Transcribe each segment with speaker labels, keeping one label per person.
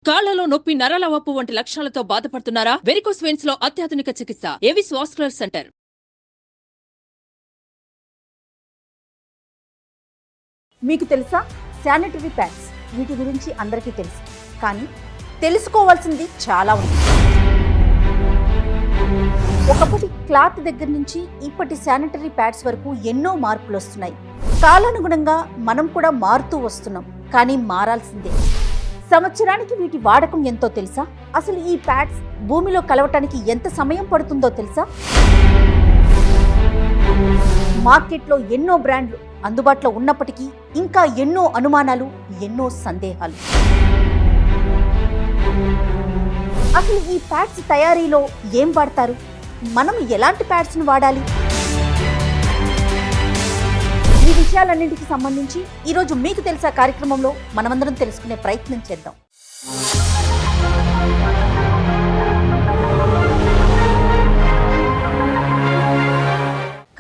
Speaker 1: కాళ్లలో నొప్పి, నరాల వాపు వంటి లక్షణాలతో బాధపడుతున్నారా? వెరికోస్ వెయిన్స్ లో అత్యాధునిక చికిత్స ఏవిస్ వాస్కులర్ సెంటర్.
Speaker 2: మీకు తెలుసా శానిటరీ ప్యాడ్స్ వీటి గురించి అందరికీ తెలుసు, కానీ తెలుసుకోవాల్సింది చాలా ఉంది. ఒకప్పటి క్లాత్ దగ్గర నుంచి ఇప్పటి శానిటరీ ప్యాడ్స్ వరకు ఎన్నో మార్పులు వస్తున్నాయి. కాలానుగుణంగా మనం కూడా మారుతూ వస్తున్నాం, కానీ మారాల్సిందే. సంవత్సరానికి వీటి వాడకం ఎంతో తెలుసా? అసలు ఈ ప్యాడ్స్ భూమిలో కలవటానికి ఎంత సమయం పడుతుందో తెలుసా? మార్కెట్లో ఎన్నో బ్రాండ్లు అందుబాటులో ఉన్నప్పటికీ ఇంకా ఎన్నో అనుమానాలు, ఎన్నో సందేహాలు. అసలు ఈ ప్యాడ్స్ తయారీలో ఏం వాడతారు? మనం ఎలాంటి ప్యాడ్స్ను వాడాలి? ఈ విషయాలన్నింటికి సంబంధించి ఈరోజు మీకు తెలుసా కార్యక్రమంలో మనమందరం తెలుసుకునే ప్రయత్నం చేద్దాం.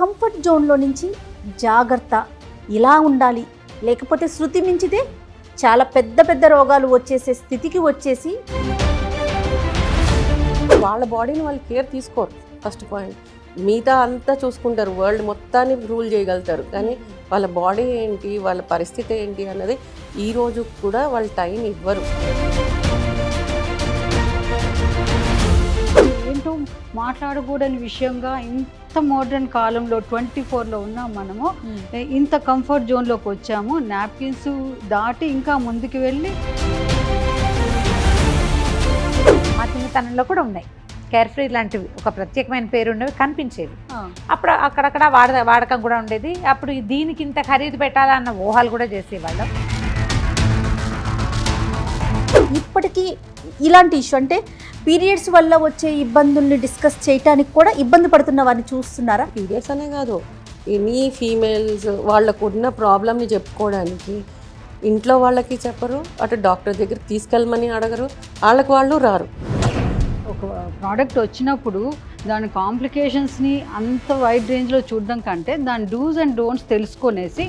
Speaker 2: కంఫర్ట్ జోన్లో నుంచి జాగ్రత్త, ఇలా ఉండాలి, లేకపోతే శృతి మించితే చాలా పెద్ద పెద్ద రోగాలు వచ్చేసే స్థితికి వచ్చేసి
Speaker 3: వాళ్ళ బాడీని వాళ్ళు కేర్ తీసుకోరు. ఫస్ట్ పాయింట్, మిగతా అంతా చూసుకుంటారు, వరల్డ్ మొత్తాన్ని రూల్ చేయగలుగుతారు, కానీ వాళ్ళ బాడీ ఏంటి, వాళ్ళ పరిస్థితి ఏంటి అన్నది ఈ రోజు కూడా వాళ్ళు టైం ఇవ్వరు.
Speaker 4: ఏంటో మాట్లాడకూడని విషయంగా ఇంత మోడర్న్ కాలంలో 24లో ఉన్నాం మనము. ఇంత కంఫర్ట్ జోన్లోకి వచ్చాము. నాప్కిన్స్ దాటి ఇంకా ముందుకు వెళ్ళి
Speaker 5: మా చిన్నతనంలో కూడా ఉన్నాయి కేర్ఫ్రీ లాంటివి, ఒక ప్రత్యేకమైన పేరు ఉండేవి, కనిపించేవి. అప్పుడు అక్కడక్కడ వాడకం కూడా ఉండేది. అప్పుడు దీనికి ఇంత ఖరీదు పెట్టాలన్న ఊహలు కూడా చేసేవాళ్ళం.
Speaker 2: ఇప్పటికీ ఇలాంటి ఇష్యూ, అంటే పీరియడ్స్ వల్ల వచ్చే ఇబ్బందుల్ని డిస్కస్ చేయడానికి కూడా ఇబ్బంది పడుతున్న వారిని చూస్తున్నారా?
Speaker 3: పీరియడ్స్ అనే కాదు, ఎనీ ఫీమేల్స్ వాళ్ళకు ఉన్న ప్రాబ్లమ్ని చెప్పుకోవడానికి ఇంట్లో వాళ్ళకి చెప్పరు, అటు డాక్టర్ దగ్గరికి తీసుకెళ్ళమని అడగరు, వాళ్ళకి వాళ్ళు రారు.
Speaker 4: ఒక ప్రోడక్ట్ వచ్చినప్పుడు దాని కాంప్లికేషన్స్ని అంత వైడ్ రేంజ్లో చూడడం కంటే దాని డూస్ అండ్ డోంట్స్ తెలుసుకొనేసి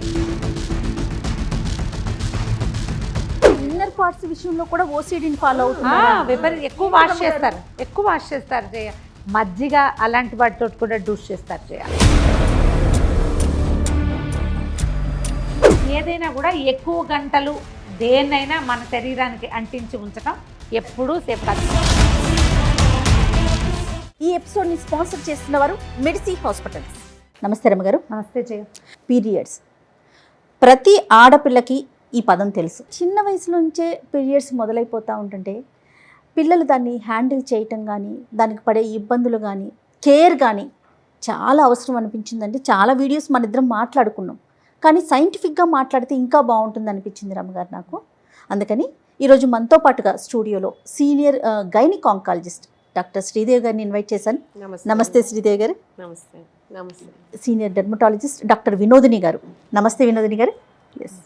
Speaker 2: ఇన్నర్ పార్ట్స్ విషయంలో కూడా ఓసిడీని ఫాలో అవుతున్నారు.
Speaker 5: ఎక్కువ వాష్ చేస్తారు జయ. మజ్జిగ అలాంటి వాటితో కూడా డూస్ చేస్తారు జయ. ఏదైనా కూడా ఎక్కువ గంటలు దేన్నైనా మన శరీరానికి అంటించి ఉంచడం ఎప్పుడూ సేఫ్ కాదు.
Speaker 2: ఈ ఎపిసోడ్ని స్పాన్సర్ చేస్తున్న వారు మెడిసి హాస్పిటల్స్. నమస్తే రమ్మగారు.
Speaker 5: నమస్తే జయ.
Speaker 2: పీరియడ్స్ ప్రతి ఆడపిల్లకి ఈ పదం తెలుసు. చిన్న వయసు నుంచే పీరియడ్స్ మొదలైపోతూ ఉంటుంటే పిల్లలు దాన్ని హ్యాండిల్ చేయటం కానీ, దానికి పడే ఇబ్బందులు కానీ, కేర్ కానీ చాలా అవసరం అనిపించిందండి. చాలా వీడియోస్ మన ఇద్దరం మాట్లాడుకున్నాం, కానీ సైంటిఫిక్గా మాట్లాడితే ఇంకా బాగుంటుంది అనిపించింది రమ్మగారు నాకు. అందుకని ఈరోజు మనతో పాటుగా స్టూడియోలో senior gynaec oncologist doctor Sridevi గారిని ఇన్వైట్ చేశాను. నమస్తే శ్రీదేవి గారు.
Speaker 3: నమస్తే. నమస్తే.
Speaker 2: సీనియర్ డెర్మటాలజిస్ట్ డాక్టర్ వినోదిని గారు. నమస్తే వినోదిని గారు. ఎస్,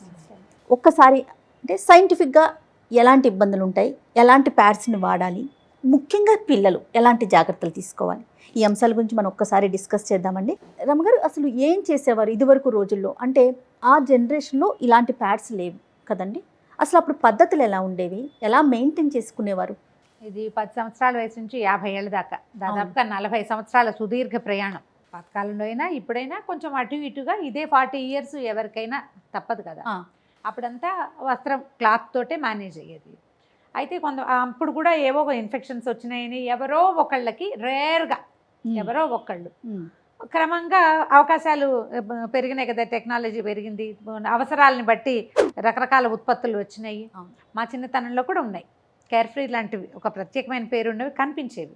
Speaker 2: ఒక్కసారి అంటే సైంటిఫిక్గా ఎలాంటి ఇబ్బందులు ఉంటాయి, ఎలాంటి ప్యాడ్స్ని వాడాలి, ముఖ్యంగా పిల్లలు ఎలాంటి జాగ్రత్తలు తీసుకోవాలి, ఈ అంశాల గురించి మనం ఒక్కసారి డిస్కస్ చేద్దామండి. రమ్మగారు, అసలు ఏం చేసేవారు ఇదివరకు రోజుల్లో? అంటే ఆ జనరేషన్లో ఇలాంటి ప్యాడ్స్ లేవు కదండి. అసలు అప్పుడు పద్ధతులు ఎలా ఉండేవి, ఎలా మెయింటైన్ చేసుకునేవారు?
Speaker 5: ఇది 10 సంవత్సరాల వయసు నుంచి 50 ఏళ్ళ దాకా, దాదాపుగా 40 సంవత్సరాల సుదీర్ఘ ప్రయాణం. పాతకాలంలో అయినా ఇప్పుడైనా కొంచెం అటు ఇటుగా ఇదే 40 ఇయర్స్ ఎవరికైనా తప్పదు కదా. అప్పుడంతా వస్త్రం క్లాత్ తోటే మేనేజ్ అయ్యేది. అయితే అప్పుడు కూడా ఏవో ఇన్ఫెక్షన్స్ వచ్చినాయని ఎవరో ఒకళ్ళకి రేర్గా ఎవరో ఒకళ్ళు, క్రమంగా అవకాశాలు పెరిగినాయి కదా, టెక్నాలజీ పెరిగింది, అవసరాలని బట్టి రకరకాల ఉత్పత్తులు వచ్చినాయి. మా చిన్నతనంలో కూడా ఉన్నాయి కేర్ఫ్రీ లాంటివి, ఒక ప్రత్యేకమైన పేరు ఉండేవి, కనిపించేవి.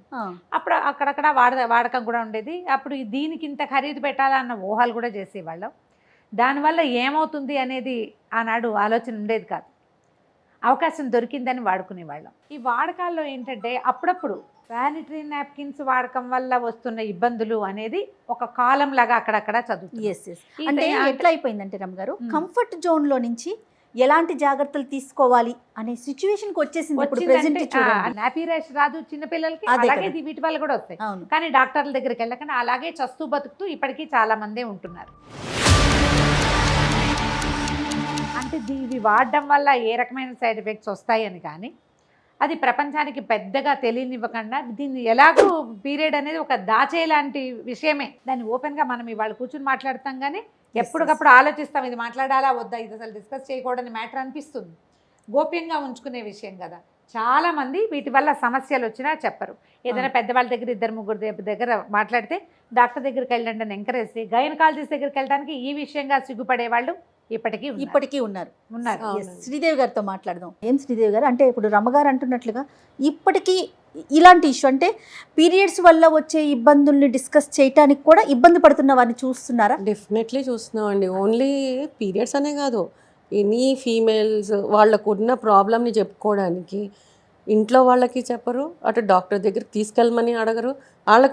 Speaker 5: అప్పుడు అక్కడక్కడ వాడకం కూడా ఉండేది. అప్పుడు దీనికి ఇంత ఖరీదు పెట్టాలన్న ఊహలు కూడా చేసేవాళ్ళం. దానివల్ల ఏమవుతుంది అనేది ఆనాడు ఆలోచన ఉండేది కాదు. అవకాశం దొరికిందని వాడుకునేవాళ్ళం. ఈ వాడకాల్లో ఏంటంటే అప్పుడప్పుడు శానిటరీ నాప్కిన్స్ వాడకం వల్ల వస్తున్న ఇబ్బందులు అనేది ఒక కాలం లాగా అక్కడక్కడ చదువుతుంది.
Speaker 2: అంటే ఎట్లా అయిపోయిందంటే రమ్మగారు, కంఫర్ట్ జోన్లో నుంచి ఎలాంటి జాగ్రత్తలు తీసుకోవాలి అనే సిచ్యువేషన్కి వచ్చేసింది.
Speaker 5: నాపీ ర్యాష్ రాదు చిన్నపిల్లలకి, అలాగే వీటి వల్ల కూడా వస్తాయి. కానీ డాక్టర్ల దగ్గరికి వెళ్ళకుండా అలాగే చస్తూ బతుకుతూ ఇప్పటికీ చాలా మందే ఉంటున్నారు. అంటే ఇవి వాడడం వల్ల ఏ రకమైన సైడ్ ఎఫెక్ట్స్ వస్తాయని కానీ అది ప్రపంచానికి పెద్దగా తెలియనివ్వకుండా దీన్ని ఎలాగో పీరియడ్ అనేది ఒక దాచేలాంటి విషయమే. దాన్ని ఓపెన్గా మనం ఇవాళ కూర్చుని మాట్లాడతాం కానీ ఎప్పటికప్పుడు ఆలోచిస్తాం ఇది మాట్లాడాలా వద్దా, ఇది అసలు డిస్కస్ చేయకూడని మ్యాటర్ అనిపిస్తుంది. గోప్యంగా ఉంచుకునే విషయం కదా. చాలామంది వీటి వల్ల సమస్యలు వచ్చినా చెప్పరు. ఏదైనా పెద్దవాళ్ళ దగ్గర 2-3 దగ్గర మాట్లాడితే డాక్టర్ దగ్గరికి వెళ్ళండి అని ఎంకరేజ్ చేసి గైనకాలజిస్ట్ దగ్గరికి వెళ్ళడానికి ఈ విషయంగా సిగ్గుపడే వాళ్ళు
Speaker 2: ఇప్పటికీ ఉన్నారు.
Speaker 5: ఉన్నారు.
Speaker 2: శ్రీదేవి గారితో మాట్లాడదాం. ఏం శ్రీదేవి గారు, అంటే ఇప్పుడు రమ్మగారు అంటున్నట్లుగా ఇప్పటికీ ఇలాంటి ఇష్యూ అంటే పీరియడ్స్ వల్ల వచ్చే ఇబ్బందుల్ని డిస్కస్ చేయడానికి కూడా ఇబ్బంది పడుతున్న వారిని చూస్తున్నారా?
Speaker 3: డెఫినెట్లీ చూస్తున్నామండి. ఓన్లీ పీరియడ్స్ అనే కాదు, ఎనీ ఫీమేల్స్ వాళ్ళకున్న ప్రాబ్లమ్ని చెప్పుకోవడానికి ఇంట్లో వాళ్ళకి చెప్పరు, అటు డాక్టర్ దగ్గరికి తీసుకెళ్ళమని అడగరు,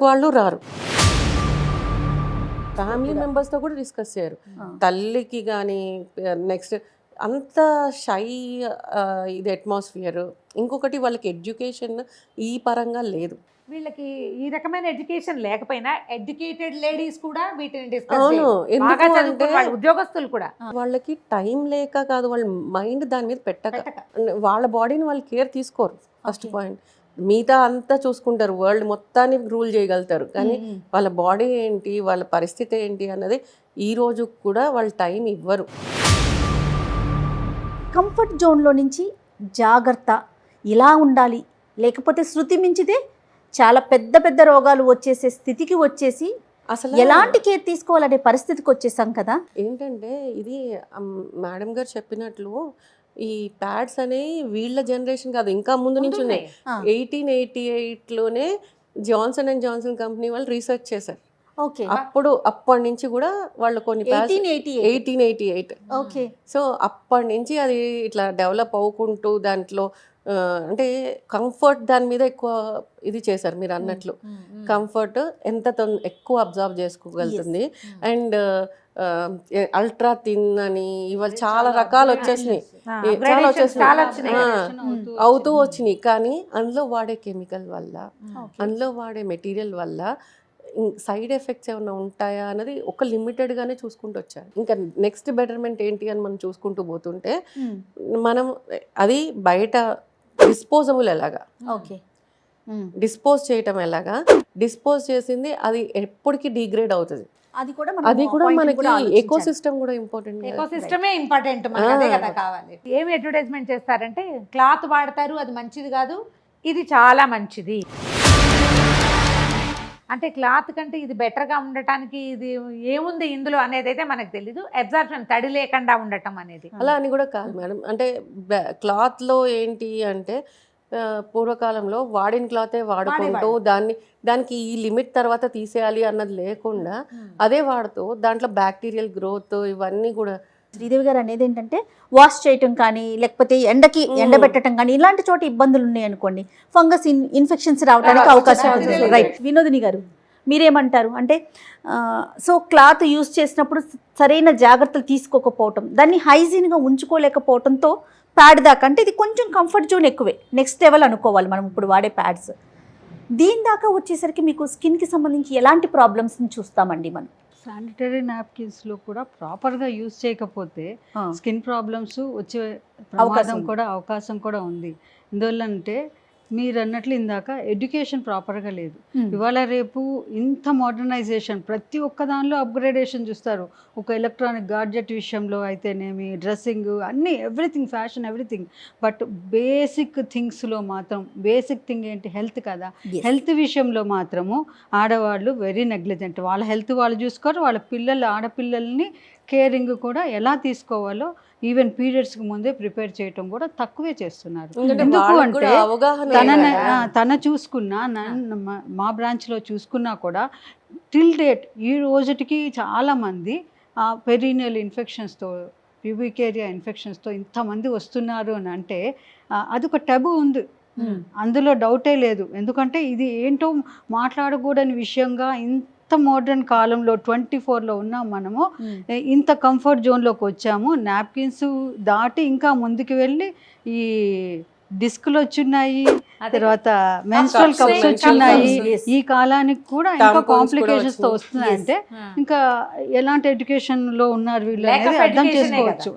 Speaker 3: వాళ్ళు రారు. ఫ్యామిలీ మెంబర్స్తో కూడా డిస్కస్ చేయరు. తల్లికి కానీ నెక్స్ట్ అంత షై ఇది అట్మాస్ఫియర్. ఇంకొకటి వాళ్ళకి ఎడ్యుకేషన్ ఈ పరంగా లేదు.
Speaker 5: వీళ్ళకి ఈ రకమైన ఎడ్యుకేషన్ లేకపోయినా ఎడ్యుకేటెడ్ లేడీస్ కూడా వీటిని డిస్కస్
Speaker 3: అవును, ఎందుకు అంటే
Speaker 5: ఉద్యోగస్తులు కూడా
Speaker 3: వాళ్ళకి టైం లేక కాదు, వాళ్ళ మైండ్ దాని మీద పెట్టక వాళ్ళ బాడీని వాళ్ళు కేర్ తీసుకోరు. First point. మిగతా అంతా చూసుకుంటారు, వరల్డ్ మొత్తాన్ని రూల్ చేయగలుగుతారు, కానీ వాళ్ళ బాడీ ఏంటి, వాళ్ళ పరిస్థితి ఏంటి అన్నది ఈ రోజు కూడా వాళ్ళు టైం ఇవ్వరు.
Speaker 2: కంఫర్ట్ జోన్లో నుంచి జాగ్రత్త, ఇలా ఉండాలి, లేకపోతే శృతి మించితే చాలా పెద్ద పెద్ద రోగాలు వచ్చేసే స్థితికి వచ్చేసి
Speaker 3: అసలు
Speaker 2: ఎలాంటి కేర్ తీసుకోవాలనే పరిస్థితికి వచ్చేసాం కదా.
Speaker 3: ఏంటంటే ఇది మేడం గారు చెప్పినట్లు ఈ ప్యాడ్స్ అనేవి వీళ్ళ జనరేషన్ కాదు, ఇంకా ముందు నుంచి ఉన్నాయి. 1888లోనే జాన్సన్ అండ్ జాన్సన్ కంపెనీ వాళ్ళు రీసెర్చ్ చేశారు.
Speaker 2: ఓకే,
Speaker 3: అప్పటి నుంచి కూడా వాళ్ళు కొన్ని 1888.
Speaker 2: ఓకే,
Speaker 3: సో అప్పటి నుంచి అది ఇట్లా డెవలప్ అవ్వుకుంటూ దాంట్లో అంటే కంఫర్ట్ దాని మీద ఎక్కువ ఇది చేశారు. మీరు అన్నట్లు కంఫర్ట్ ఎంత ఎక్కువ అబ్జర్వ్ చేసుకోగలుగుతుంది, అండ్ అల్ట్రా థిన్ అని ఇవాళ చాలా రకాలు వచ్చేసినాయి, అవుతూ వచ్చినాయి. కానీ అందులో వాడే కెమికల్ వల్ల, అందులో వాడే మెటీరియల్ వల్ల సైడ్ ఎఫెక్ట్స్ ఏమైనా ఉంటాయా అన్నది ఒక లిమిటెడ్గానే చూసుకుంటూ వచ్చారు. ఇంకా నెక్స్ట్ బెటర్మెంట్ ఏంటి అని మనం చూసుకుంటూ పోతుంటే మనం అది బయట డిస్పోజబుల్ ఎలాగా,
Speaker 2: ఓకే,
Speaker 3: డిస్పోజ్ చేయటం ఎలాగా, డిస్పోజ్ చేసింది అది ఎప్పటికీ డిగ్రేడ్ అవుతుంది. అది కూడా మనకి ఎకో సిస్టమ్ కూడా ఇంపార్టెంట్.
Speaker 5: ఎకో సిస్టమే ఇంపార్టెంట్, అదే కదా కావాలి. ఏమి అడ్వర్టైజ్మెంట్ చేస్తారంటే క్లాత్ వాడతారు, అది మంచిది కాదు, ఇది చాలా మంచిది. అంటే క్లాత్ కంటే ఇది బెటర్గా ఉండటానికి ఇది ఏముంది ఇందులో అనేది అయితే మనకు తెలీదు. అబ్జార్ప్షన్, తడి లేకుండా ఉండటం అనేది.
Speaker 3: అలా అని కూడా కాదు మేడం. అంటే క్లాత్లో ఏంటి అంటే పూర్వకాలంలో వాడిన క్లాతే వాడుకుంటూ దానికి ఈ లిమిట్ తర్వాత తీసేయాలి అన్నది లేకుండా అదే వాడుతూ దాంట్లో బ్యాక్టీరియల్ గ్రోత్ ఇవన్నీ కూడా.
Speaker 2: శ్రీదేవి గారు అనేది ఏంటంటే వాష్ చేయటం కానీ లేకపోతే ఎండకి ఎండబెట్టడం కానీ ఇలాంటి చోట ఇబ్బందులు ఉన్నాయి అనుకోండి, ఫంగస్ ఇన్ఫెక్షన్స్ రావడానికి అవకాశం ఉంది. రైట్, వినోదిని గారు మీరేమంటారు? అంటే సో క్లాత్ యూజ్ చేసినప్పుడు సరైన జాగ్రత్తలు తీసుకోకపోవటం, దాన్ని హైజీన్గా ఉంచుకోలేకపోవడంతో ప్యాడ్ దాకా, అంటే ఇది కొంచెం కంఫర్ట్ జోన్ ఎక్కువే, నెక్స్ట్ లెవెల్ అనుకోవాలి మనం ఇప్పుడు వాడే ప్యాడ్స్. దీని దాకా వచ్చేసరికి మీకు స్కిన్కి సంబంధించి ఎలాంటి ప్రాబ్లమ్స్ని చూస్తామండి మనం?
Speaker 4: శానిటరీ నాప్కిన్స్లో కూడా ప్రాపర్గా యూజ్ చేయకపోతే స్కిన్ ప్రాబ్లమ్స్ వచ్చే అవకాశం కూడా ఉంది. ఎందువల్లంటే మీరు అన్నట్లు ఇందాక ఎడ్యుకేషన్ ప్రాపర్గా లేదు. ఇవాళ రేపు ఇంత మోడర్నైజేషన్, ప్రతి ఒక్క దానిలో అప్గ్రేడేషన్ చూస్తారు. ఒక ఎలక్ట్రానిక్ గాడ్జెట్ విషయంలో అయితేనేమి, డ్రెస్సింగ్, అన్నీ, everything, fashion, everything. But basic థింగ్స్లో మాత్రం, బేసిక్ థింగ్ ఏంటి? హెల్త్ కదా. హెల్త్ విషయంలో మాత్రము ఆడవాళ్ళు వెరీ నెగ్లిజెంట్. వాళ్ళ హెల్త్ వాళ్ళు చూసుకోరు, వాళ్ళ ఆడపిల్లల్ని కేరింగ్ కూడా ఎలా తీసుకోవాలో ఈవెన్ పీరియడ్స్కి ముందే ప్రిపేర్ చేయటం కూడా తక్కువే చేస్తున్నారు. ఎందుకు అంటే తన చూసుకున్నా, మా బ్రాంచ్లో చూసుకున్నా కూడా టిల్ డేట్ ఈ రోజుకి చాలామంది పెరీనియల్ ఇన్ఫెక్షన్స్తో, ప్యూబిక్ ఏరియా ఇన్ఫెక్షన్స్తో ఇంతమంది వస్తున్నారు అని అంటే అదొక టబు ఉంది, అందులో డౌటే లేదు. ఎందుకంటే ఇది ఏంటో మాట్లాడకూడని విషయంగా ఇంత మోడర్న్ కాలంలో 24లో ఉన్నాం మనము. ఇంత కంఫర్ట్ జోన్లోకి వచ్చాము. నాప్కిన్స్ దాటి ఇంకా ముందుకు వెళ్ళి ఈ డిస్కులు వచ్చున్నాయి, తర్వాత మెన్స్ట్రల్ కప్స్ వచ్చున్నాయి. ఈ కాలానికి కూడా ఇంకా కాంప్లికేషన్స్తో వస్తున్నాయంటే ఇంకా ఎలాంటి ఎడ్యుకేషన్లో ఉన్నారు వీళ్ళు అనేది అర్థం చేసుకోవచ్చు.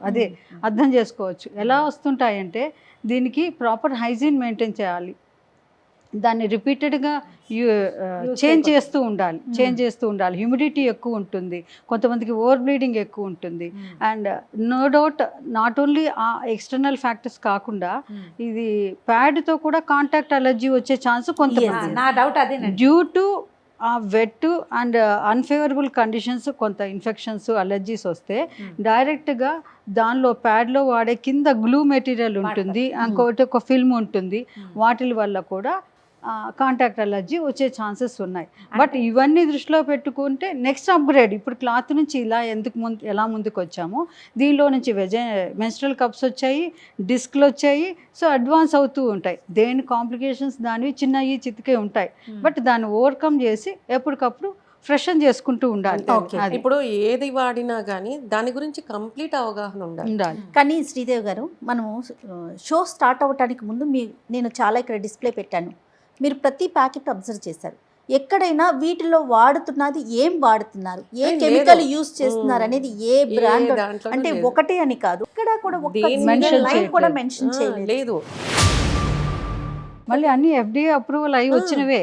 Speaker 4: అర్థం చేసుకోవచ్చు. ఎలా వస్తుంటాయంటే దీనికి ప్రాపర్ హైజీన్ మెయింటైన్ చేయాలి, దాన్ని రిపీటెడ్గా చేంజ్ చేస్తూ ఉండాలి. హ్యూమిడిటీ ఎక్కువ ఉంటుంది, కొంతమందికి ఓవర్ బ్లీడింగ్ ఎక్కువ ఉంటుంది. And no doubt not only ఆ ఎక్స్టర్నల్ ఫ్యాక్టర్స్ కాకుండా ఇది ప్యాడ్తో కూడా కాంటాక్ట్ అలర్జీ వచ్చే ఛాన్స్ కొంతమంది
Speaker 5: నా డౌట్ అదే
Speaker 4: డ్యూ టు ఆ వెట్ అండ్ అన్ఫేవరబుల్ కండిషన్స్, కొంత ఇన్ఫెక్షన్స్ అలర్జీస్ వస్తే డైరెక్ట్గా దానిలో ప్యాడ్లో వాడే కింద గ్లూ మెటీరియల్ ఉంటుంది, ఇంకోటి ఒక ఫిల్మ్ ఉంటుంది, వాటి వల్ల కూడా కాంటాక్ట్ అలర్జీ వచ్చే ఛాన్సెస్ ఉన్నాయి. బట్ ఇవన్నీ దృష్టిలో పెట్టుకుంటే నెక్స్ట్ అప్గ్రేడ్, ఇప్పుడు క్లాత్ నుంచి ఇలా ఎలా ముందుకు వచ్చామో దీనిలో నుంచి మెన్స్ట్రల్ కప్స్ వచ్చాయి, డిస్క్లు వచ్చాయి. సో అడ్వాన్స్ అవుతూ ఉంటాయి, దేని కాంప్లికేషన్స్ దానివి చిన్నవి చితికే ఉంటాయి. బట్ దాన్ని ఓవర్కమ్ చేసి ఎప్పటికప్పుడు ఫ్రెషన్ చేసుకుంటూ ఉండాలి.
Speaker 3: ఇప్పుడు ఏది వాడినా కానీ దాని గురించి కంప్లీట్ అవగాహన ఉండాలి.
Speaker 2: కానీ శ్రీదేవి గారు, మనము షో స్టార్ట్ అవ్వటానికి ముందు నేను చాలా ఇక్కడ డిస్ప్లే పెట్టాను, మీరు ప్రతి ప్యాకెట్ అబ్జర్వ్ చేశారు. ఎక్కడైనా వీటిలో వాడుతున్నది ఏం వాడుతున్నారు, ఏ కెమికల్ యూస్ చేస్తున్నారు అనేది, ఏ బ్రాండ్ అంటే ఒకటే అని కాదు, ఇక్కడ కూడా కూడా మెన్షన్ చేయలేదు.
Speaker 4: మళ్ళీ అన్ని FDA అప్రూవల్ అయ్యి వచ్చినవే.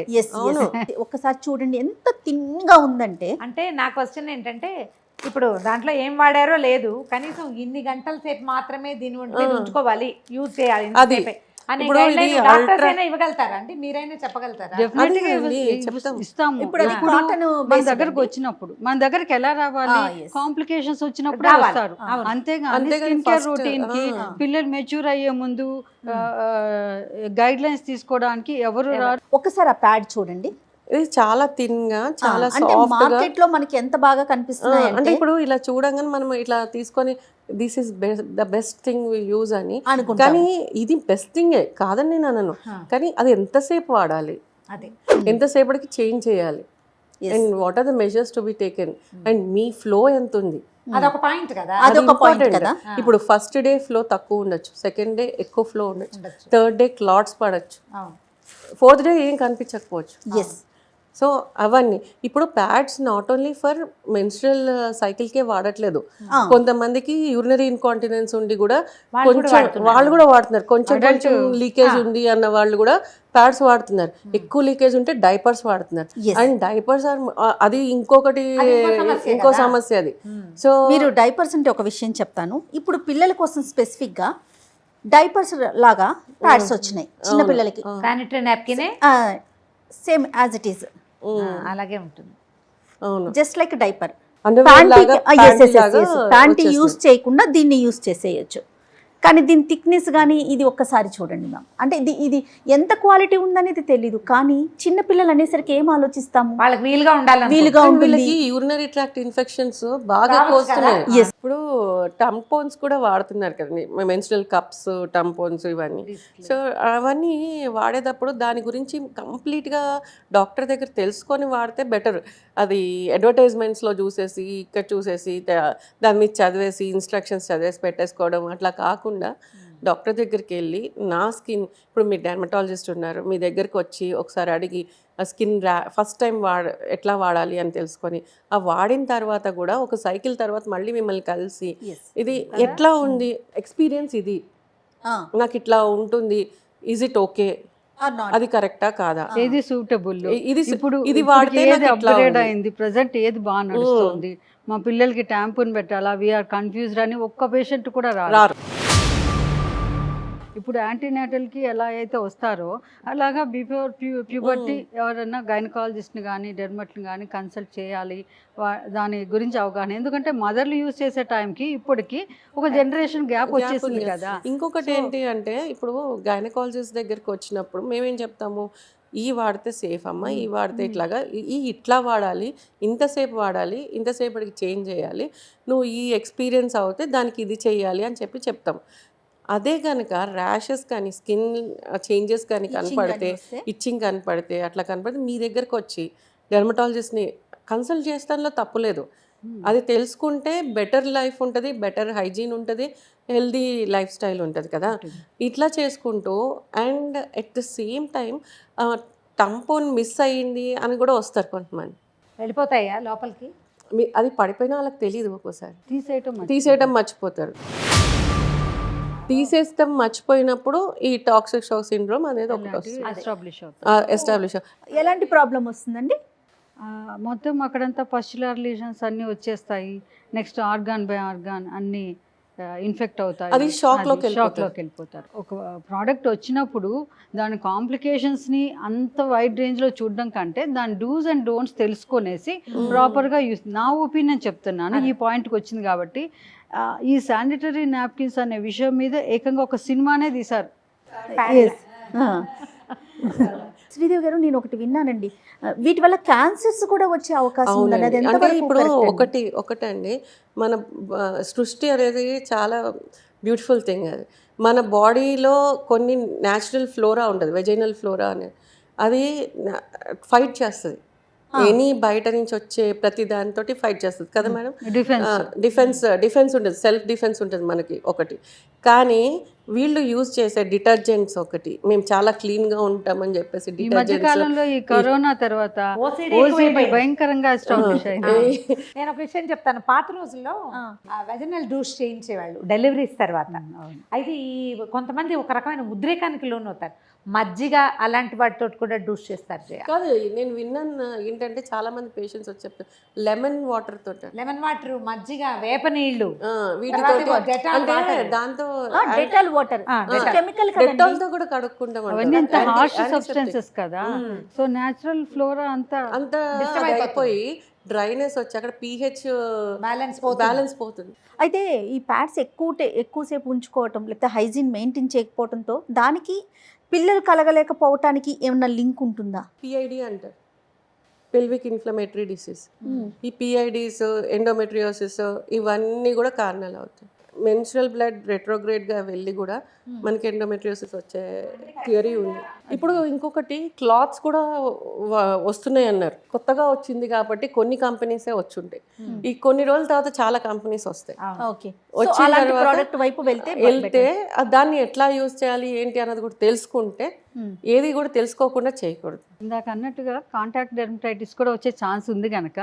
Speaker 2: ఒక్కసారి చూడండి ఎంత తిన్గా ఉందంటే.
Speaker 5: అంటే నా క్వశ్చన్ ఏంటంటే, ఇప్పుడు దాంట్లో ఏం వాడారో లేదు, కనీసం ఇన్ని గంటల సేపు మాత్రమే దీని ఉంచుకోవాలి, యూజ్ చేయాలి ఇవ్వగలుగుతారా అండి? మీరైనా చెప్పగలుగుతారా?
Speaker 4: ఇస్తాము. ఇప్పుడు మన దగ్గరకు వచ్చినప్పుడు, మన దగ్గరికి ఎలా రావాలి, కాంప్లికేషన్స్ వచ్చినప్పుడు వస్తారు. అంతేగాని స్కిన్ కేర్ రొటీన్ కి పిల్లలు మెచ్యూర్ అయ్యే ముందు గైడ్ లైన్స్ తీసుకోవడానికి ఎవరు రారు.
Speaker 2: ఒకసారి ఆ ప్యాడ్ చూడండి,
Speaker 3: ఇది చాలా థిన్ గా, చాలా
Speaker 2: మార్కెట్ లో మనకి ఎంత బాగా కనిపిస్తుంది
Speaker 3: అంటే ఇప్పుడు ఇలా చూడంగానే మనం ఇట్లా తీసుకొని this is the best thing we use అని, కానీ ఇది బెస్ట్ థింగే కాదని నేను అనను, కానీ అది ఎంతసేపు వాడాలి, ఎంతసేపటికి చేంజ్ చేయాలి, and what are the measures to be taken, and మీ ఫ్లో ఎంత ఉంది,
Speaker 5: అదొక పాయింట్ కదా.
Speaker 3: ఇప్పుడు ఫస్ట్ డే ఫ్లో తక్కువ ఉండొచ్చు, సెకండ్ డే ఎక్కువ ఫ్లో ఉండొచ్చు, థర్డ్ డే క్లాట్స్ పడచ్చు, ఫోర్త్ డే ఏం కనిపించకపోవచ్చు. సో అవన్నీ ఇప్పుడు pads not only for menstrual సైకిల్కే వాడట్లేదు, కొంతమందికి యూరినరీ ఇన్కాంటినెన్స్ ఉండి కూడా కొంచెం వాళ్ళు కూడా వాడుతున్నారు, కొంచెం లీకేజ్ ఉంది అన్న వాళ్ళు కూడా ప్యాడ్స్ వాడుతున్నారు, ఎక్కువ లీకేజ్ ఉంటే డైపర్స్ వాడుతున్నారు. అండ్ డైపర్స్ అది ఇంకో సమస్య అది. సో
Speaker 2: మీరు డైపర్స్ అంటే ఒక విషయం చెప్తాను, ఇప్పుడు పిల్లల కోసం స్పెసిఫిక్ గా డైపర్స్ లాగా ప్యాడ్స్ వచ్చినాయి చిన్న పిల్లలకి,
Speaker 5: sanitary napkin
Speaker 2: same as it is
Speaker 5: అలాగే ఉంటుంది,
Speaker 2: just like diaper. Panty use చేయకుండా దీన్ని యూస్ చేసేయచ్చు, కానీ దీని థిక్నెస్ కానీ ఇది ఒక్కసారి చూడండి మ్యామ్. అంటే ఇది ఎంత క్వాలిటీ ఉందనేది తెలీదు, కానీ చిన్న పిల్లలు అనేసరికి ఏం ఆలోచిస్తాము,
Speaker 5: వాళ్ళకి వీలుగా
Speaker 2: ఉంటుంది.
Speaker 3: యూరినరీ ట్రాక్ట్ ఇన్ఫెక్షన్స్ బాగా వస్తున్నాయి. ఇప్పుడు టంపోన్స్ కూడా వాడుతున్నారు కదండి, మెన్స్ట్రల్ కప్స్, టంపోన్స్ ఇవన్నీ. సో అవన్నీ వాడేటప్పుడు దాని గురించి కంప్లీట్గా డాక్టర్ దగ్గర తెలుసుకొని వాడితే బెటర్. అది అడ్వర్టైజ్మెంట్స్లో చూసేసి ఇక్కడ చూసేసి దాని మీద చదివేసి ఇన్స్ట్రక్షన్స్ చదివేసి పెట్టేసుకోవడం అట్లా కాకుండా డాక్టర్ దగ్గరికి వెళ్ళి నా స్కిన్, ఇప్పుడు మీరు డెర్మటాలజిస్ట్ ఉన్నారు, మీ దగ్గరికి వచ్చి ఒకసారి అడిగి ఆ స్కిన్ ఫస్ట్ టైం ఎట్లా వాడాలి అని తెలుసుకొని ఆ వాడిన తర్వాత కూడా ఒక సైకిల్ తర్వాత మళ్ళీ మిమ్మల్ని కలిసి ఇది ఎట్లా ఉంది ఎక్స్పీరియన్స్, ఇది నాకు ఇట్లా ఉంటుంది, ఈజ్ ఇట్ ఓకే, అది కరెక్టా కాదా,
Speaker 4: ఏది సూటబుల్,
Speaker 3: ఇప్పుడు ఇది వాడితే
Speaker 4: అప్గ్రేడ్ అయింది, ప్రజెంట్ ఏది బాగా నడుస్తుంది, మా పిల్లలకి ట్యాంపూన్ పెట్టాలా, వీఆర్ కన్ఫ్యూజ్డ్ అని ఒక్క పేషెంట్ కూడా రారు. ఇప్పుడు యాంటీనేటల్కి ఎలా అయితే వస్తారో అలాగా బిఫోర్ ప్యూబర్టీ ఎవరైనా గైనకాలజిస్ట్ని కానీ డెర్మట్ని కానీ కన్సల్ట్ చేయాలి, దాని గురించి అవగాహన. ఎందుకంటే మదర్లు యూజ్ చేసే టైంకి ఇప్పటికి ఒక జనరేషన్ గ్యాప్ వచ్చేసింది కదా.
Speaker 3: ఇంకొకటి ఏంటి అంటే ఇప్పుడు గైనకాలజిస్ట్ దగ్గరికి వచ్చినప్పుడు మేమేం చెప్తాము, ఈ వాడితే సేఫ్ అమ్మ, ఈ వాడితే ఇట్లాగా, ఇట్లా వాడాలి, ఇంతసేపు వాడాలి, ఇంతసేపటికి చేంజ్ చేయాలి, నువ్వు ఈ ఎక్స్పీరియన్స్ అవుతే దానికి ఇది చేయాలి అని చెప్తాం. అదే కనుక ర్యాషెస్ కానీ స్కిన్ చేంజెస్ కానీ కనపడితే, ఇచ్చింగ్ కనపడితే, అట్లా కనపడితే మీ దగ్గరకు వచ్చి డెర్మటాలజిస్ట్ని కన్సల్ట్ చేస్తానిలో తప్పులేదు. అది తెలుసుకుంటే బెటర్ లైఫ్ ఉంటుంది, బెటర్ హైజీన్ ఉంటుంది, హెల్దీ లైఫ్ స్టైల్ ఉంటుంది కదా. ఇట్లా చేసుకుంటూ and at the same time tampon miss అయ్యింది అని కూడా వస్తారు కొంతమంది,
Speaker 5: వెళ్ళిపోతాయా లోపలికి,
Speaker 3: అది పడిపోయినా వాళ్ళకి తెలియదు, ఒక్కోసారి
Speaker 4: తీసేయటం
Speaker 3: మర్చిపోతారు. తీసేస్తాం మర్చిపోయినప్పుడు ఈ టాక్సిక్ షాక్ సిండ్రోమ్ అనేది ఒకటి వస్తుంది,
Speaker 4: ఎస్టాబ్లిష్ అవుతుంది.
Speaker 3: ఎస్టాబ్లిష్.
Speaker 2: ఎలాంటి ప్రాబ్లం వస్తుందండి?
Speaker 4: మొత్తం అక్కడంతా పస్చులర్ లీజన్స్ అన్నీ వచ్చేస్తాయి. నెక్స్ట్ ఆర్గాన్ బై ఆర్గాన్ అన్నీ ఇన్ఫెక్ట్ అవుతాయి.
Speaker 3: అది షాక్లోకి
Speaker 4: వెళ్ళిపోతారు. ఒక ప్రోడక్ట్ వచ్చినప్పుడు దాని కాంప్లికేషన్స్ని అంత వైడ్ రేంజ్లో చూడడం కంటే దాని డూస్ అండ్ డోంట్స్ తెలుసుకొనేసి ప్రాపర్గా యూస్, నా ఒపీనియన్ చెప్తున్నాను, ఈ పాయింట్కి వచ్చింది కాబట్టి. ఈ శానిటరీ నాప్కిన్స్ అనే విషయం మీద ఏకంగా ఒక సినిమానే తీశారు.
Speaker 2: శ్రీదేవి గారు, నేను ఒకటి విన్నానండి, వీటి వల్ల క్యాన్సర్స్ కూడా వచ్చే అవకాశం ఉంది. అది
Speaker 3: అంటే
Speaker 2: ఎంతవరకు
Speaker 3: ఇప్పుడు
Speaker 2: correct అండి?
Speaker 3: ఒకటండి, మన సృష్టి అనేది చాలా బ్యూటిఫుల్ థింగ్. అది మన బాడీలో కొన్ని న్యాచురల్ ఫ్లోరా ఉంటుంది, వెజైనల్ ఫ్లోరా అనేది, అది ఫైట్ చేస్తుంది. ఎనీ బయట నుంచి వచ్చే ప్రతి దానితో ఫైట్ చేస్తుంది కదా మేడం. డిఫెన్స్ ఉంటుంది, సెల్ఫ్ డిఫెన్స్ ఉంటుంది మనకి ఒకటి. కానీ వీళ్ళు యూజ్ చేసే డిటర్జెంట్స్ ఒకటి, మేము చాలా క్లీన్ గా ఉంటామని చెప్పేసి
Speaker 4: ఈ మధ్య కాలంలో ఈ కరోనా తర్వాత OCD భయంకరంగా ఎస్టాబ్లిష్ అయింది.
Speaker 5: నేను ఒక విషయం చెప్తాను. పాత రోజుల్లో వెజనల్ డూస్ చేయించేవాళ్ళు డెలివరీస్ తర్వాత. అయితే ఈ కొంతమంది ఒక రకమైన ఉద్రేకానికి లోనవుతారు. మజ్జిగ అలాంటి వాటితో కూడా డూస్ చేస్తారు.
Speaker 3: కాదు, నేను విన్నాను ఏంటంటే చాలా మంది పేషెంట్స్ వచ్చి చెప్తారు లెమన్ వాటర్ తోట,
Speaker 5: లెమన్ వాటర్, మజ్జిగ, వేప నీళ్లు,
Speaker 3: వీటితో అంటే దాంతో
Speaker 2: డెటాల్ వాటర్, కెమికల్
Speaker 3: డెటాల్ తో కూడా కడుక్కుంటాం.
Speaker 4: అవన్నీ అంత హార్ష్ సబ్స్టెన్సెస్ కదా. సో న్యాచురల్ ఫ్లోరా అంతా
Speaker 3: అయిపోయి డ్రైనెస్ వచ్చి అక్కడ pH బ్యాలెన్స్ పోతుంది.
Speaker 2: అయితే ఈ ప్యాడ్స్ ఎక్కువసేపు ఉంచుకోవటం లేకపోతే హైజీన్ మెయింటైన్ చేయకపోవడంతో దానికి పిల్లలు కలగలేకపోవటానికి ఏమన్నా లింక్ ఉంటుందా?
Speaker 3: PID అంటారు, పెల్విక్ ఇన్ఫ్లమేటరీ డిసీజ్. ఈ PIDs, ఎండోమెట్రియోసిస్ ఇవన్నీ కూడా కారణాలు అవుతాయి. మెన్స్ట్రల్ బ్లడ్ రెట్రోగ్రేడ్గా వెళ్ళి కూడా మనకి ఎండోమెట్రియోసిస్ వచ్చే థియరీ ఉంది. ఇప్పుడు ఇంకొకటి క్లాత్స్ కూడా వస్తున్నాయి అన్నారు, కొత్తగా వచ్చింది కాబట్టి కొన్ని కంపెనీసే వచ్చుంటాయి. ఈ కొన్ని రోజుల తర్వాత చాలా కంపెనీస్ వస్తాయి. వచ్చిన
Speaker 2: ప్రోడక్ట్ వైపు
Speaker 3: వెళ్తే దాన్ని ఎట్లా యూజ్ చేయాలి ఏంటి అన్నది కూడా తెలుసుకుంటే, ఏది కూడా తెలుసుకోకుండా చేయకూడదు.
Speaker 4: ఇందాక అన్నట్టుగా కాంటాక్ట్ డెర్మటైటిస్ కూడా వచ్చే ఛాన్స్ ఉంది కనుక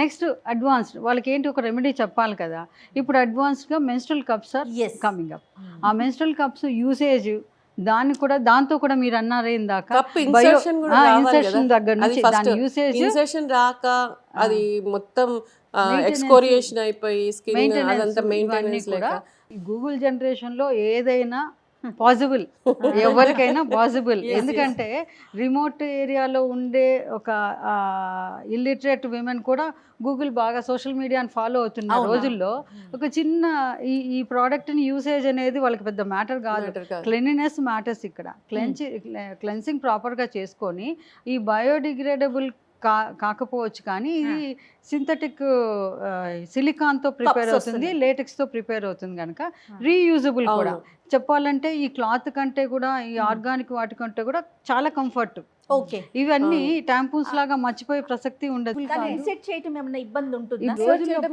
Speaker 4: నెక్స్ట్ అడ్వాన్స్డ్ వాళ్ళకి ఏంటి ఒక రెమెడీ చెప్పాలి కదా. ఇప్పుడు అడ్వాన్స్డ్గా menstrual cups are coming up. ఆ మెన్స్ట్రల్ కప్స్ యూసేజ్ దాంతో కూడా మీరు అన్నారే ఇందాక ఇన్సర్షన్ దగ్గర నుంచి దాని యూసేజ్,
Speaker 3: ఇన్సర్షన్ రాక అది మొత్తం ఎక్స్కోరియేషన్ అయిపోయి స్కిన్ అదంతా మెయింటెనెన్స్ లేక.
Speaker 4: గూగుల్ జనరేషన్లో ఏదైనా పాసిబుల్, ఎవరికైనా పాసిబుల్. ఎందుకంటే రిమోట్ ఏరియాలో ఉండే ఒక ఇల్లిటరేట్ విమెన్ కూడా గూగుల్ బాగా సోషల్ మీడియాని ఫాలో అవుతున్న రోజుల్లో ఒక చిన్న ఈ ప్రోడక్ట్ని యూసేజ్ అనేది వాళ్ళకి పెద్ద మ్యాటర్ కాదు. క్లీనినెస్ మ్యాటర్స్ ఇక్కడ. క్లెన్సింగ్ ప్రాపర్గా చేసుకొని ఈ బయోడిగ్రేడబుల్ కాకపోవచ్చు కానీ ఇది సింథటిక్ సిలికాన్తో ప్రిపేర్ అవుతుంది, లేటెక్స్తో ప్రిపేర్ అవుతుంది కనుక రీయూజబుల్ కూడా. చెప్పాలంటే ఈ క్లాత్ కంటే కూడా ఈ ఆర్గానిక్ వాటి కంటే కూడా చాలా కంఫర్ట్. ఇవన్నీ టాంపూన్స్ లాగా మర్చిపోయే ప్రసక్తి ఉండదు.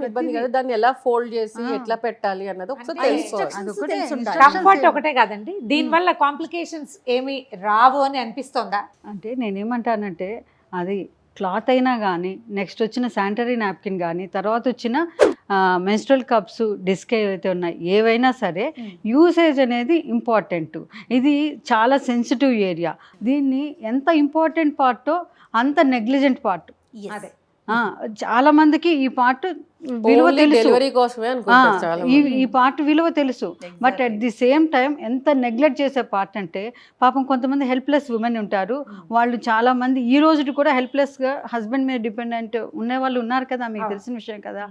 Speaker 3: ఇబ్బంది కదా, దాన్ని ఎలా ఫోల్డ్ చేసి ఎట్లా పెట్టాలి అన్నది ఒకసారి
Speaker 5: కంఫర్ట్ ఒకటే కాదండి, దీనివల్ల కాంప్లికేషన్స్ ఏమి రావు అని అనిపిస్తుందా?
Speaker 4: అంటే నేనేమంటానంటే అది క్లాత్ అయినా కానీ, నెక్స్ట్ వచ్చిన శానిటరీ నాప్కిన్ కానీ, తర్వాత వచ్చిన మెన్స్ట్రల్ కప్స్, డిస్క్ ఏవైతే ఉన్నాయి ఏవైనా సరే యూసేజ్ అనేది ఇంపార్టెంట్. ఇది చాలా సెన్సిటివ్ ఏరియా. దీన్ని ఎంత ఇంపార్టెంట్ పార్టో అంత నెగ్లిజెంట్ పార్ట్.
Speaker 5: అదే
Speaker 4: చాలా మందికి ఈ పార్ట్ విలువ తెలుసు, ఈ పార్ట్ విలువ తెలుసు. But at the same time ఎంత నెగ్లెక్ట్ చేసే పార్ట్ అంటే, పాపం కొంతమంది హెల్ప్లెస్ ఉమెన్ ఉంటారు. వాళ్ళు చాలా మంది ఈ రోజు కూడా హెల్ప్లెస్గా హస్బెండ్ మీద డిపెండెంట్ ఉండే వాళ్ళు ఉన్నారు కదా, మీకు తెలిసిన విషయం కదా.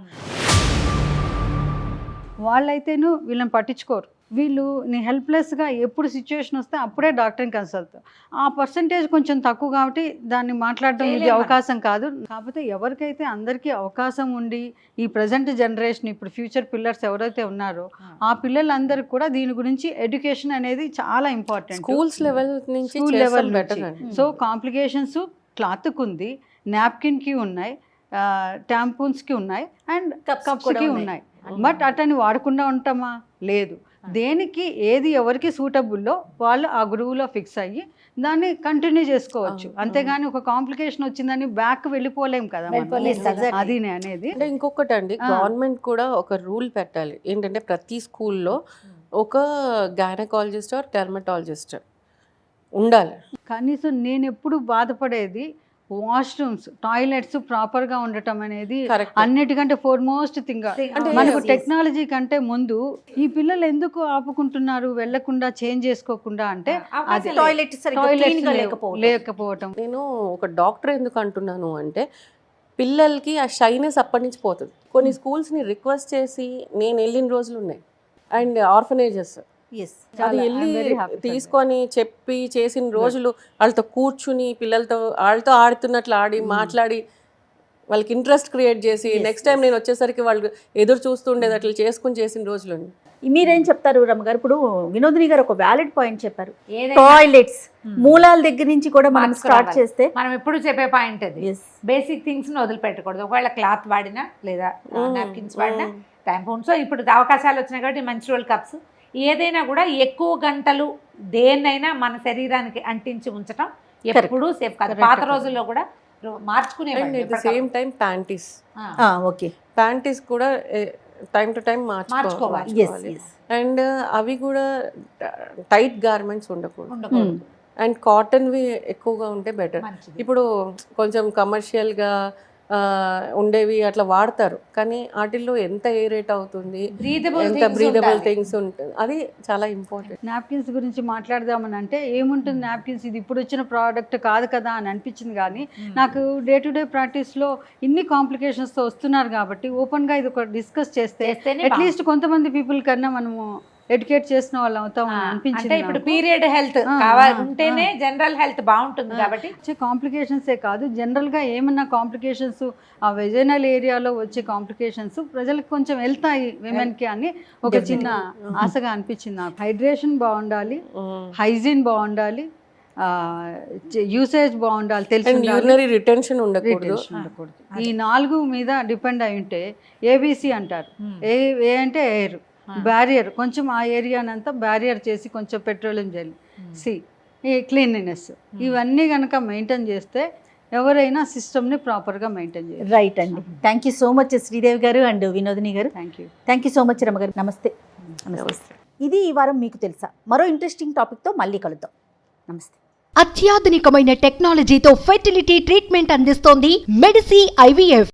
Speaker 4: వాళ్ళైతేను వీళ్ళని పట్టించుకోరు. వీళ్ళు నీ హెల్ప్లెస్గా ఎప్పుడు సిచ్యువేషన్ వస్తే అప్పుడే డాక్టర్ని కన్సల్ట్. ఆ పర్సంటేజ్ కొంచెం తక్కువ కాబట్టి దాన్ని మాట్లాడడం ఇది అవకాశం కాదు. కాకపోతే ఎవరికైతే అందరికీ అవకాశం ఉండి ఈ ప్రజెంట్ జనరేషన్ ఇప్పుడు ఫ్యూచర్ పిల్లర్స్ ఎవరైతే ఉన్నారో ఆ పిల్లలందరికీ కూడా దీని గురించి ఎడ్యుకేషన్ అనేది చాలా important.
Speaker 3: School level
Speaker 4: so complications క్లాత్కి ఉంది, నాప్కిన్కి ఉన్నాయి, టాంపూన్స్కి ఉన్నాయి, అండ్ కప్స్కి ఉన్నాయి. బట్ అటని వాడకుండా ఉంటామా? లేదు. దేనికి ఏది ఎవరికి సూటబుల్లో వాళ్ళు ఆ గురువులో ఫిక్స్ అయ్యి దాన్ని కంటిన్యూ చేసుకోవచ్చు. అంతేగాని ఒక కాంప్లికేషన్ వచ్చిందని బ్యాక్ వెళ్ళిపోలేం కదా. అది అనేది
Speaker 3: ఇంకొకటి అండి, గవర్నమెంట్ కూడా ఒక రూల్ పెట్టాలి ఏంటంటే ప్రతి స్కూల్లో ఒక గైనకాలజిస్ట్ ఆర్ డెర్మటాలజిస్ట్ ఉండాలి.
Speaker 4: కనీసం నేను ఎప్పుడు బాధపడేది వాష్రూమ్స్, టాయిలెట్స్ ప్రాపర్గా ఉండటం అనేది
Speaker 3: Correct.
Speaker 4: అన్నిటికంటే ఫోర్మోస్ట్ థింగ్.
Speaker 3: అంటే
Speaker 4: మనకు
Speaker 2: yes.
Speaker 4: టెక్నాలజీ కంటే ముందు ఈ పిల్లలు ఎందుకు ఆపుకుంటున్నారు వెళ్లకుండా, చేంజ్ చేసుకోకుండా అంటే అది
Speaker 2: టాయిలెట్ సరిగ్గా
Speaker 4: టాయిలెట్స్
Speaker 2: clean గా లేకపోవడం.
Speaker 3: నేను ఒక డాక్టర్ ఎందుకు అంటున్నాను అంటే పిల్లలకి ఆ షైనెస్ అప్పటి నుంచి పోతుంది. కొన్ని స్కూల్స్ని రిక్వెస్ట్ చేసి నేను వెళ్ళిన రోజులు ఉన్నాయి. And orphanages
Speaker 2: Yes.
Speaker 3: అది వెళ్ళి తీసుకొని చెప్పి చేసిన రోజులు, వాళ్ళతో కూర్చుని వాళ్ళతో ఆడుతున్నట్లు ఆడి మాట్లాడి వాళ్ళకి ఇంట్రెస్ట్ క్రియేట్ చేసి నెక్స్ట్ టైం నేను వచ్చేసరికి వాళ్ళు ఎదురు చూస్తుండేది అట్లా చేసుకుని చేసిన రోజులు ఉన్నాయి.
Speaker 2: మీరేం చెప్తారు రమ్మ గారు? ఇప్పుడు వినోదిని గారు ఒక వ్యాలిడ్ పాయింట్ చెప్పారు.
Speaker 5: ఏదైనా
Speaker 2: టాయిలెట్స్ మూలాల దగ్గర నుంచి కూడా మనం
Speaker 5: మార్చుకు
Speaker 2: స్టార్ట్
Speaker 5: రావాలి.
Speaker 2: చేస్తే
Speaker 5: మనం ఎప్పుడు చెప్పే పాయింట్ అది,
Speaker 2: Yes.
Speaker 5: బేసిక్ థింగ్స్ ని వదిలిపెట్టకూడదు. ఒకవేళ క్లాత్ వాడినా లేదా నాప్కిన్స్ వాడినా టైంపూన్స్, ఇప్పుడు అవకాశాలు వచ్చినాయి కాబట్టి menstrual కప్స్, ఏదైనా కూడా ఎక్కువ గంటలు దేన్నైనా మన శరీరానికి అంటించి ఉంచడం ఎప్పుడూ సేఫ్ కాదు. పాత రోజుల్లో కూడా మార్చుకునే
Speaker 3: and at the same time panties
Speaker 2: okay
Speaker 3: panties కూడా టైం టు టైం
Speaker 5: మార్చుకోవాలి.
Speaker 3: మార్చుకోవాలి. అండ్ అవి కూడా టైట్ గార్మెంట్స్ ఉండకూడదు.
Speaker 5: ఉండకూడదు.
Speaker 3: అండ్ కాటన్వి ఎక్కువగా ఉంటే బెటర్.
Speaker 5: మంచిది.
Speaker 3: ఇప్పుడు కొంచెం కమర్షియల్గా ఉండేవి అట్లా వాడతారు, కానీ వాటిల్లో ఎంత ఎయిరేట్ అవుతుంది,
Speaker 5: Breathable
Speaker 3: ఎంత
Speaker 5: things
Speaker 3: బ్రీదబుల్
Speaker 5: ఉండాలి.
Speaker 3: థింగ్స్ ఉంటుంది, అది చాలా ఇంపార్టెంట్.
Speaker 4: నాప్కిన్స్ గురించి మాట్లాడదామని అంటే ఏముంటుంది, నాప్కిన్స్ ఇది ఇప్పుడు వచ్చిన ప్రోడక్ట్ కాదు కదా అని అనిపించింది. కానీ నాకు డే టు డే ప్రాక్టీస్లో ఇన్ని కాంప్లికేషన్స్తో వస్తున్నారు కాబట్టి ఓపెన్గా ఇది ఒక డిస్కస్ చేస్తే
Speaker 5: చేస్తేనే
Speaker 4: అట్లీస్ట్ కొంతమంది పీపుల్ కన్నా మనము ఎడ్యుకేట్ చేసిన వాళ్ళు అవుతాం అని
Speaker 5: అంటే
Speaker 4: అనిపించింది.
Speaker 5: ఇప్పుడు పీరియడ్ హెల్త్ కావాలి ఉంటేనే జనరల్ హెల్త్ బాగుంటుంది కాబట్టి
Speaker 4: వచ్చే కాంప్లికేషన్సే కాదు, జనరల్గా ఏమన్నా కాంప్లికేషన్స్ ఆ వెజైనల్ ఏరియాలో వచ్చే కాంప్లికేషన్స్ ప్రజలకు కొంచెం వెళ్తాయి విమెన్కి అని ఒక చిన్న ఆశగా అనిపించింది నాకు. హైడ్రేషన్ బాగుండాలి, హైజీన్ బాగుండాలి, యూసేజ్ బాగుండాలి, తెలిసి
Speaker 3: యూరినరీ రిటెన్షన్ ఉండకూడదు.
Speaker 4: ఉండకూడదు. ఈ 4 మీద డిపెండ్ అయి ఉంటే ఏబిసి అంటారు. ఏ అంటే ఎయిర్ బ్యారియర్, కొంచెం ఆ ఏరియానంతా బ్యారియర్ చేసి కొంచెం పెట్రోలియం జెల్, సి ఈ క్లీన్లీనెస్, ఇవన్నీ కనుక మెయింటైన్ చేస్తే ఎవరైనా సిస్టమ్ని ప్రాపర్గా మెయింటైన్ చేయాలి.
Speaker 2: రైట్ అండి. Thank you so much Sridevi గారు అండ్ వినోదిని గారు. థ్యాంక్ యూ సో మచ్ రమ్మ గారు. నమస్తే. ఇది ఈ వారం మీకు తెలుసా. మరో ఇంట్రెస్టింగ్ టాపిక్తో మళ్ళీ కలుద్దాం. నమస్తే.
Speaker 6: అత్యాధునికమైన టెక్నాలజీతో ఫెర్టిలిటీ ట్రీట్మెంట్ అందిస్తోంది మెడిసి IVF.